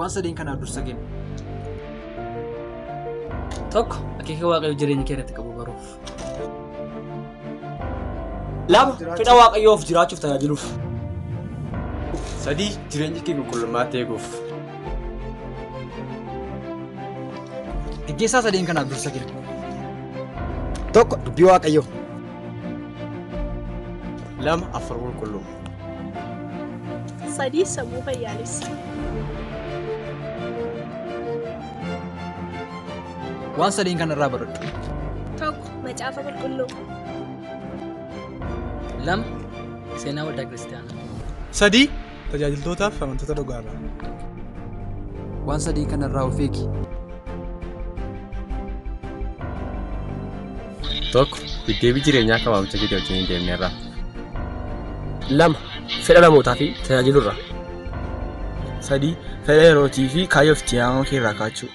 waan sadeen kana dursa kennu. Tokko akeeka waaqayyoo jireenya kee irratti qabu baruuf. Lama fedha waaqayyoof jiraachuuf tajaajiluuf. Sadii jireenya kee qulqullummaatti eeguuf. Gaggeessaa sadeen kanaaf dursa kennu. Tokko dubbii waaqayyoo. Lama afur qulqulluu. Sadii sammuu fayyaalessa. Waan sadeen kanarraa baradhu. Tokko macaafa qulqulluu. Lama seenaa waldaa kiristaanaa. Sadii tajaajiltootaaf amantoota dhugaarraa. Waan sadeen kanarraa of eegi. Tokko deddeebii jireenyaa akka waamicha kee wajjin hin deemneerra. Lama fedha namootaa fi tajaajilurra. Sadii fedha yerootii fi kaayyoo itti yaa'ama keerraa kaachuu.